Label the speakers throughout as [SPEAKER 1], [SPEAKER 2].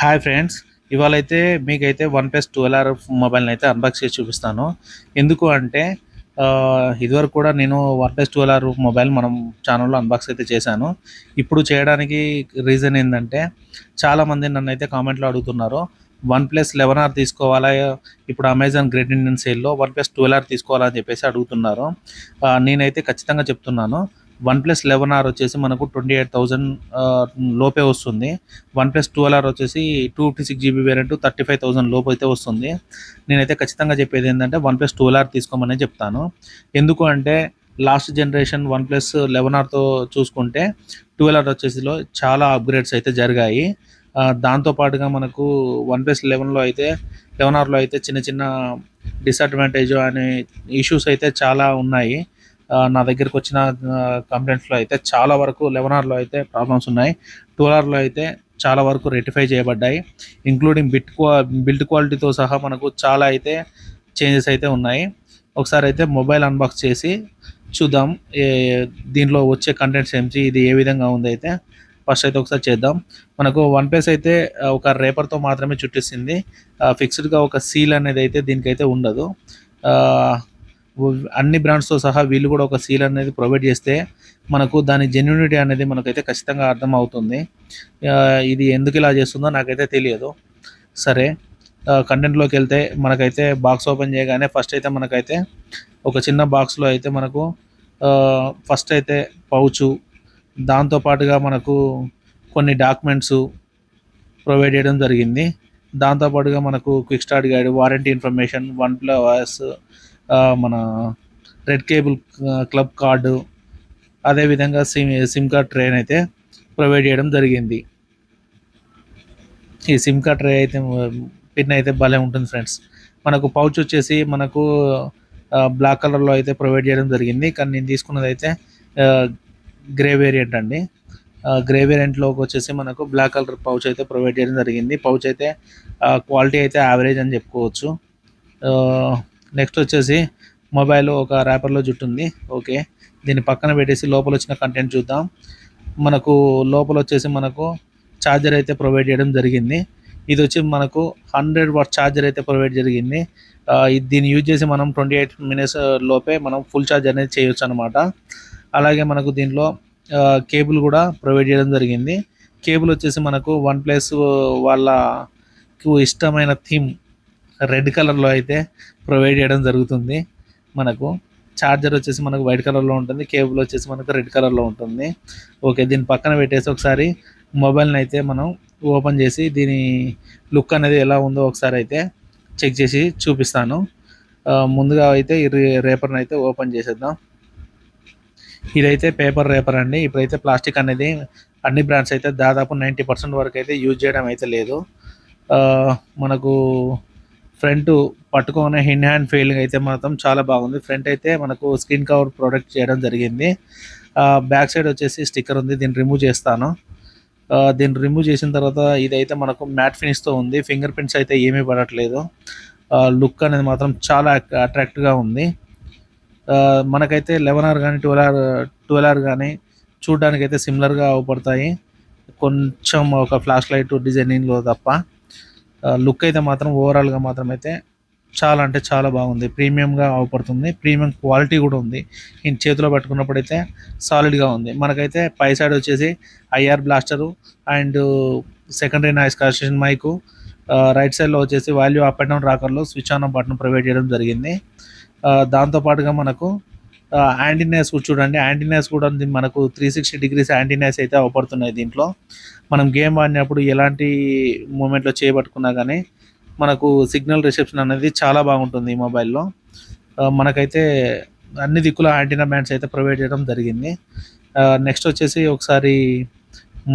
[SPEAKER 1] Hi friends, ఇవాళైతే మీకైతే OnePlus 12R మొబైల్‌ని అయితే అన్బాక్స్ చేసి చూపిస్తాను. ఎందుకు అంటే ఇదివరకు కూడా నేను వన్‌ప్లస్ 12R మొబైల్ మనం ఛానల్‌లో అన్బాక్స్ అయితే చేశాను. ఇప్పుడు చేయడానికి రీజన్ ఏందంటే చాలామంది నన్నైతే కామెంట్‌లో అడుగుతున్నారు. వన్‌ప్లస్ 11R తీసుకోవాలా? ఇప్పుడు అమెజాన్ గ్రేట్ ఇండియన్ సేల్‌లో వన్‌ప్లస్ 12R తీసుకోవాలా అని చెప్పేసి అడుగుతున్నారు. నేనైతే ఖచ్చితంగా చెప్తున్నాను. వన్‌ప్లస్ 11R వచ్చేసి మనకు 28,000 లోపే వస్తుంది. వన్‌ప్లస్ 12R వచ్చేసి 256 జీబీ వేరియంట్ 35,000 లోపు అయితే వస్తుంది. నేనైతే ఖచ్చితంగా చెప్పేది ఏంటంటే వన్‌ప్లస్ 12R తీసుకోమనే చెప్తాను. ఎందుకు అంటే లాస్ట్ జనరేషన్ వన్‌ప్లస్ 11Rతో చూసుకుంటే 12R వచ్చేసిలో చాలా అప్‌గ్రేడ్స్ అయితే జరిగాయి. దాంతో పాటుగా మనకు వన్‌ప్లస్ 11Rలో అయితే చిన్న చిన్న డిసడ్వాంటేజ్ అనే ఇష్యూస్ అయితే చాలా ఉన్నాయి. నా దగ్గరకొచ్చిన కంప్లెయింట్స్‌లో అయితే చాలా వరకు 11Rలో అయితే ప్రాబ్లమ్స్ ఉన్నాయి. 12Rలో అయితే చాలా వరకు రెక్టిఫై చేయబడ్డాయి. ఇంక్లూడింగ్ బిల్డ్ క్వాలిటీతో సహా మనకు చాలా అయితే చేంజెస్ అయితే ఉన్నాయి. ఒకసారి అయితే మొబైల్ అన్బాక్స్ చేసి చూద్దాం. ఏ దీనిలో వచ్చే కంటెంట్స్ ఏంటి, ఇది ఏ విధంగా ఉందైతే ఫస్ట్ అయితే ఒకసారి చేద్దాం. మనకు వన్‌ప్లస్ అయితే ఒక రేపర్‌తో మాత్రమే చుట్టిస్తుంది. ఫిక్స్డ్‌గా ఒక సీల్ అనేది అయితే దీనికైతే ఉండదు. ఆహ్, అన్ని బ్రాండ్స్‌తో సహా వీళ్ళు కూడా ఒక సీల్ అనేది ప్రొవైడ్ చేస్తే మనకు దాని జెన్యూనిటీ అనేది మనకైతే ఖచ్చితంగా అర్థమవుతుంది. ఇది ఎందుకు ఇలా చేస్తుందో నాకైతే తెలియదు. సరే, కంటెంట్‌లోకెళ్తే మనకైతే బాక్స్ ఓపెన్ చేయగానే ఫస్ట్ అయితే మనకైతే ఒక చిన్న బాక్స్‌లో అయితే మనకు ఫస్ట్ అయితే పౌచు, దాంతో పాటుగా మనకు కొన్ని డాక్యుమెంట్సు ప్రొవైడ్ చేయడం జరిగింది. దాంతో పాటుగా మనకు quick start guide, warranty information, one plus మన రెడ్ కేబుల్ క్లబ్ కార్డు, అదేవిధంగా సిమ్ కార్డ్ ట్రేని అయితే ప్రొవైడ్ చేయడం జరిగింది. ఈ సిమ్ కార్డ్ ట్రే అయితే పిన్ అయితే భలే ఉంటుంది ఫ్రెండ్స్. మనకు పౌచ్ వచ్చేసి మనకు బ్లాక్ కలర్‌లో అయితే ప్రొవైడ్ చేయడం జరిగింది. కానీ నేను తీసుకున్నదైతే గ్రే వేరియంట్ అండి. గ్రే వేరియంట్‌లోకి వచ్చేసి మనకు బ్లాక్ కలర్ పౌచ్ అయితే ప్రొవైడ్ చేయడం జరిగింది. పౌచ్ అయితే క్వాలిటీ అయితే యావరేజ్ అని చెప్పుకోవచ్చు. నెక్స్ట్ వచ్చేసి మొబైల్ ఒక ర్యాపర్‌లో జుట్టుంది. ఓకే. దీన్ని పక్కన పెట్టేసి లోపల వచ్చిన కంటెంట్ చూద్దాం. మనకు లోపల వచ్చేసి మనకు ఛార్జర్ అయితే ప్రొవైడ్ చేయడం జరిగింది. ఇది వచ్చి మనకు 100 వాట్ ఛార్జర్ అయితే ప్రొవైడ్ జరిగింది. దీన్ని యూజ్ చేసి మనం 28 మినిట్స్ లోపే మనం ఫుల్ ఛార్జ్ అనేది చేయొచ్చు అనమాట. అలాగే మనకు దీనిలో కేబుల్ కూడా ప్రొవైడ్ చేయడం జరిగింది. కేబుల్ వచ్చేసి మనకు వన్‌ప్లస్ వాళ్ళకు ఇష్టమైన థీమ్ రెడ్ కలర్‌లో అయితే ప్రొవైడ్ చేయడం జరుగుతుంది. మనకు ఛార్జర్ వచ్చేసి మనకు వైట్ కలర్‌లో ఉంటుంది. కేబుల్ వచ్చేసి మనకు రెడ్ కలర్‌లో ఉంటుంది. ఓకే. దీన్ని పక్కన పెట్టేసి ఒకసారి మొబైల్‌ని అయితే మనం ఓపెన్ చేసి దీని లుక్ అనేది ఎలా ఉందో ఒకసారి అయితే చెక్ చేసి చూపిస్తాను. ముందుగా అయితే ఈ రేపర్‌ని అయితే ఓపెన్ చేసేద్దాం. ఇదైతే పేపర్ రేపర్ అండి. ఇప్పుడైతే ప్లాస్టిక్ అనేది అన్ని బ్రాండ్స్ అయితే దాదాపు 90% వరకు అయితే యూజ్ చేయడం అయితే లేదు. మనకు ఫ్రంట్ పట్టుకోగానే హ్యాండ్ ఫీలింగ్ అయితే మాత్రం చాలా బాగుంది. ఫ్రంట్ అయితే మనకు స్క్రీన్ కవర్ ప్రొటెక్ట్ చేయడం జరిగింది. బ్యాక్ సైడ్ వచ్చేసి స్టిక్కర్ ఉంది. దీన్ని రిమూవ్ చేస్తాను. దీన్ని రిమూవ్ చేసిన తర్వాత ఇదైతే మనకు మ్యాట్ ఫినిష్‌తో ఉంది. ఫింగర్ ప్రింట్స్ అయితే ఏమీ పడట్లేదు. లుక్ అనేది మాత్రం చాలా అట్రాక్టివ్‌గా ఉంది. మనకైతే 11R గానీ, 12R గానీ చూడ్డానికైతే సిమిలర్‌గా అవుపడతాయి. కొంచెం ఒక ఫ్లాష్ లైట్ డిజైనింగ్‌లో తప్ప. లుక్ అయితే మాత్రం ఓవరాల్‌గా మాత్రం అయితే చాలా అంటే చాలా బాగుంది. ప్రీమియంగా అవుపడుతుంది. ప్రీమియం క్వాలిటీ కూడా ఉంది. నేను చేతిలో పట్టుకున్నప్పుడైతే సాలిడ్‌గా ఉంది. మనకైతే పై సైడ్ వచ్చేసి IR blaster and secondary noise cancellation mic, right సైడ్‌లో వచ్చేసి వాల్యూ అప్ అండ్ డౌన్ రాకర్‌లో స్విచ్ ఆన్ బటన్ ప్రొవైడ్ చేయడం జరిగింది. దాంతో పాటుగా మనకు యాంటీనాస్ చూడండి. యాంటీనాస్ కూడా మనకు 360 డిగ్రీస్ యాంటీనాస్ అయితే అవుపడుతున్నాయి దీంట్లో. మనం గేమ్ ఆడినప్పుడు ఎలాంటి మూమెంట్‌లో చేయబట్టుకున్నా గానీ మనకు సిగ్నల్ రిసెప్షన్ అనేది చాలా బాగుంటుంది ఈ మొబైల్‌లో. మనకైతే అన్ని దిక్కుల యాంటీనా బ్యాండ్స్ అయితే ప్రొవైడ్ చేయడం జరిగింది. నెక్స్ట్ వచ్చేసి ఒకసారి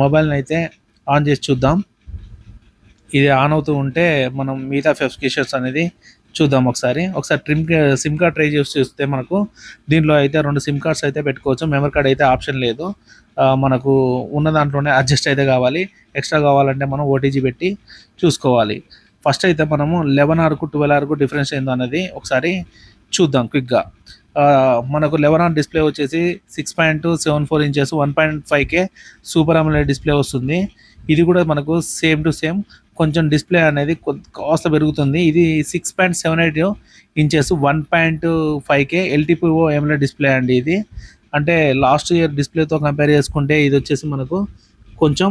[SPEAKER 1] మొబైల్‌ని అయితే ఆన్ చేసి చూద్దాం. ఇది ఆన్ అవుతూ ఉంటే మనం మిగతా స్పెసిఫికేషన్స్ అనేది చూద్దాం ఒకసారి. సిమ్ కార్డ్ ట్రై చేసి చూస్తే మనకు దీంట్లో అయితే 2 సిమ్ కార్డ్స్ అయితే పెట్టుకోవచ్చు. మెమరీ కార్డ్ అయితే ఆప్షన్ లేదు. మనకు ఉన్న దాంట్లోనే అడ్జస్ట్ అయితే కావాలి. ఎక్స్ట్రా కావాలంటే మనం ఓటీజీ పెట్టి చూసుకోవాలి. ఫస్ట్ అయితే మనము 11Rకు 12Rకు డిఫరెన్స్ ఏందో అనేది ఒకసారి చూద్దాం క్విక్‌గా. మనకు 11 డిస్ప్లే వచ్చేసి 6.74 inches 1.5K super AMOLED display వస్తుంది. ఇది కూడా మనకు సేమ్ టు సేమ్ కొంచెం డిస్ప్లే అనేది కాస్త పెరుగుతుంది. ఇది 6.78 inches 1.5K LTPO AMOLED display అండి. ఇది అంటే లాస్ట్ ఇయర్ డిస్ప్లేతో కంపేర్ చేసుకుంటే ఇది వచ్చేసి మనకు కొంచెం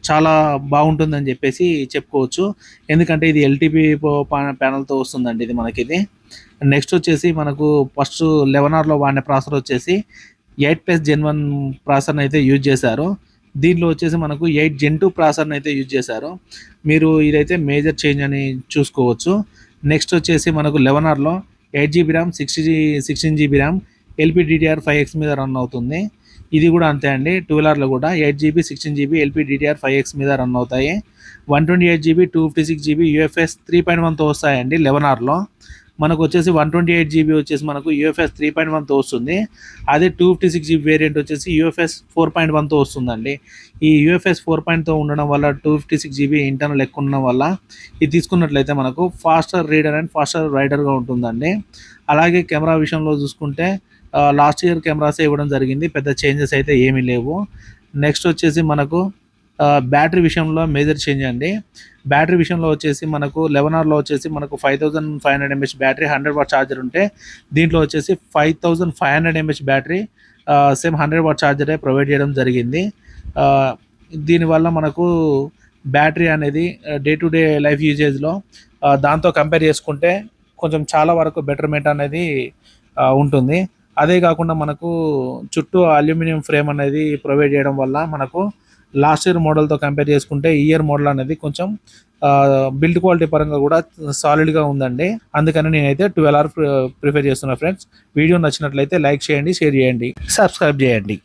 [SPEAKER 1] చాలా బాగుంటుందని చెప్పేసి చెప్పుకోవచ్చు. ఎందుకంటే ఇది ఎల్టీపీ ప్యానల్తో వస్తుందండి ఇది మనకిది. నెక్స్ట్ వచ్చేసి మనకు ఫస్ట్ 11Rలో వాడిన ప్రాసెసర్ వచ్చేసి 8+ Gen 1 ప్రాసెసర్ని అయితే యూజ్ చేశారు. దీనిలో వచ్చేసి మనకు 8 Gen 2 ప్రాసెసర్ని అయితే యూజ్ చేశారు. మీరు ఇదైతే మేజర్ చేంజ్ అని చూసుకోవచ్చు. నెక్స్ట్ వచ్చేసి మనకు 11Rలో 8GB RAM 16GB RAM LPDDR5X మీద రన్ అవుతుంది. ఇది కూడా అంతే అండి. 12Rలో కూడా 8GB 16GB LPDDR5X మీద రన్ అవుతాయి. 128GB 256GB UFS 3.1తో వస్తాయండి 11Rలో. మనకు వచ్చేసి 128GB వచ్చేసి మనకు UFS 3.1తో వస్తుంది. అదే 256GB వేరియంట్ వచ్చేసి UFS 4.1తో వస్తుందండి. ఈ UFS 4.0 ఉండడం వల్ల 256GB ఇంటర్నల్ ఎక్కువ ఉండడం వల్ల ఇది తీసుకున్నట్లయితే మనకు ఫాస్టర్ రీడర్ అండ్ ఫాస్టర్ రైడర్గా ఉంటుందండి. అలాగే కెమెరా విషయంలో చూసుకుంటే లాస్ట్ ఇయర్ కెమెరాసే ఇవ్వడం జరిగింది. పెద్ద చేంజెస్ అయితే ఏమీ లేవు. నెక్స్ట్ వచ్చేసి మనకు బ్యాటరీ విషయంలో మేజర్ చేంజ్ అండి. బ్యాటరీ విషయంలో వచ్చేసి మనకు 11Rలో వచ్చేసి మనకు 5500 mAh బ్యాటరీ 100W ఛార్జర్ ఉంటే దీంట్లో వచ్చేసి 5500 mAh బ్యాటరీ సేమ్ 100W ఛార్జరే ప్రొవైడ్ చేయడం జరిగింది. దీనివల్ల మనకు బ్యాటరీ అనేది డే టు డే లైఫ్ యూజేజ్లో దాంతో కంపేర్ చేసుకుంటే కొంచెం చాలా వరకు బెటర్మెంట్ అనేది ఉంటుంది. అదే కాకుండా మనకు చుట్టూ అల్యూమినియం ఫ్రేమ్ అనేది ప్రొవైడ్ చేయడం వల్ల మనకు లాస్ట్ ఇయర్ మోడల్తో కంపేర్ చేసుకుంటే ఈ ఇయర్ మోడల్ అనేది కొంచెం బిల్డ్ క్వాలిటీ పరంగా కూడా సాలిడ్గా ఉందండి. అందుకని నేనైతే 12R ప్రిఫర్ చేస్తున్నా ఫ్రెండ్స్. వీడియో నచ్చినట్లయితే లైక్ చేయండి, షేర్ చేయండి, సబ్స్క్రైబ్ చేయండి.